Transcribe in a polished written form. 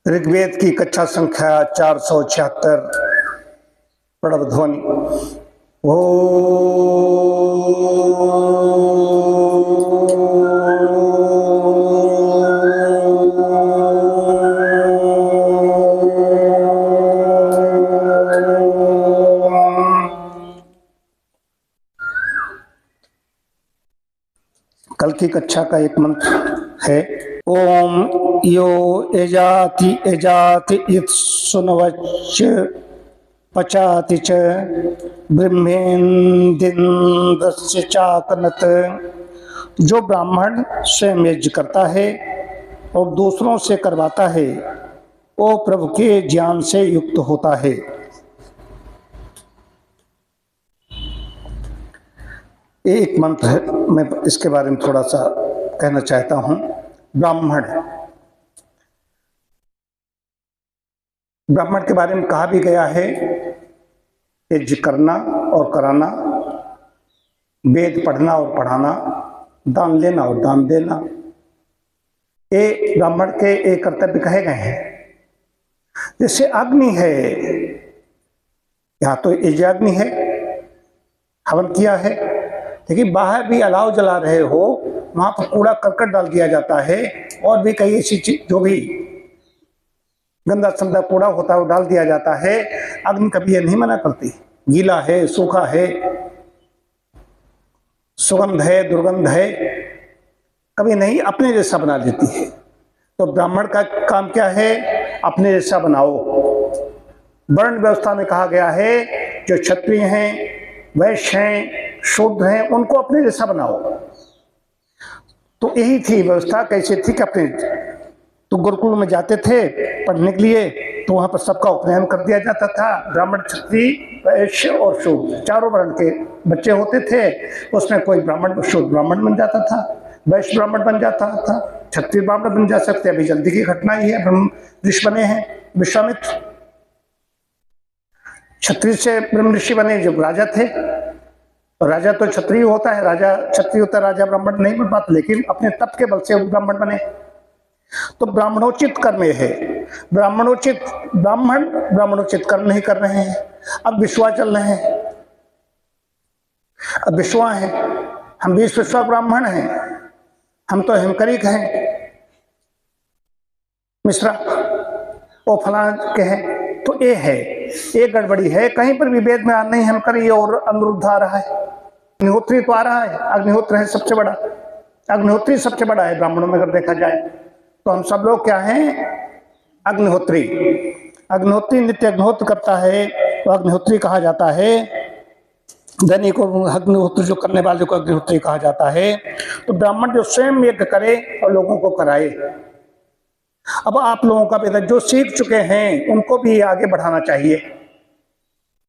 ऋग्वेद की कक्षा संख्या 476 प्रणव ध्वनि। ओ कल की कक्षा का एक मंत्र है ओम यो एजाति एजाति इत सुनवच पचाति च ब्रह्मेन्द्रस्य चाकनत। जो ब्राह्मण स्वयं यज्ञ करता है और दूसरों से करवाता है वो प्रभु के ज्ञान से युक्त होता है। एक मंत्र है, मैं इसके बारे में थोड़ा सा कहना चाहता हूं। ब्राह्मण के बारे में कहा भी गया है यज्ञ करना और कराना, वेद पढ़ना और पढ़ाना, दान लेना और दान देना, ये ब्राह्मण के एक कर्तव्य कहे गए हैं। जैसे अग्नि है, यहाँ तो यज्ञाग्नि है, हवन किया है, लेकिन बाहर भी अलाव जला रहे हो, वहां पर कूड़ा करकट डाल दिया जाता है और भी कई ऐसी चीज जो भी गंदा संदा कूड़ा होता है वो डाल दिया जाता है। अग्नि कभी ये नहीं मना करती, गीला है, सूखा है, सुगंध है, दुर्गंध है, कभी नहीं अपने जैसा बना देती है। तो ब्राह्मण का काम क्या है? अपने जैसा बनाओ। वर्ण व्यवस्था में कहा गया है जो क्षत्रिय हैं, वैश्य हैं, शूद्र हैं, उनको अपने जैसा बनाओ। तो यही थी व्यवस्था। कैसे थी कि अपने तो गुरुकुल में जाते थे पढ़ने के लिए, तो वहां पर सबका उपनयन कर दिया जाता था। ब्राह्मण, क्षत्रिय, वैश्य और शूद्र चारों वर्ण के बच्चे होते थे। उसमें कोई ब्राह्मण शूद्र ब्राह्मण बन जाता था, वैश्य ब्राह्मण बन जाता था, क्षत्रिय ब्राह्मण बन जा सकते। अभी जल्दी की घटना ही है, ब्रह्म ऋषि बने हैं विश्वामित्र, क्षत्रिय से ब्रह्म ऋषि बने जो राजा थे। राजा तो क्षत्रिय होता है, राजा क्षत्रिय होता है, राजा ब्राह्मण नहीं बन पाता, लेकिन अपने तप के बल से ब्राह्मण बने। तो ब्राह्मणोचित कर्म है, ब्राह्मणोचित ब्राह्मण ब्राह्मणोचित कर्म नहीं कर रहे हैं। अब विश्वा चल रहे हैं, अब विश्वा है, हम 20 विश्वा ब्राह्मण हैं, हम तो हिमकरिक हैं, मिश्रा वो फलां के हैं। तो ये है, ये गड़बड़ी है। कहीं पर भी वेद में नहीं हिमकरी और अनिरुद्ध आ रहा है, अग्निहोत्री तो आ रहा है, अग्निहोत्र है सबसे बड़ा, अग्निहोत्री सबसे बड़ा है ब्राह्मणों में अगर देखा जाए। तो हम सब लोग क्या हैं? अग्निहोत्री। अग्निहोत्री नित्य अग्निहोत्र करता है तो अग्निहोत्री कहा जाता है। दैनिक को अग्निहोत्र जो करने वाले को अग्निहोत्री कहा जाता है। तो ब्राह्मण जो स्वयं यज्ञ करे और लोगों को कराए। अब आप लोगों का भी जो सीख चुके हैं उनको भी आगे बढ़ाना चाहिए।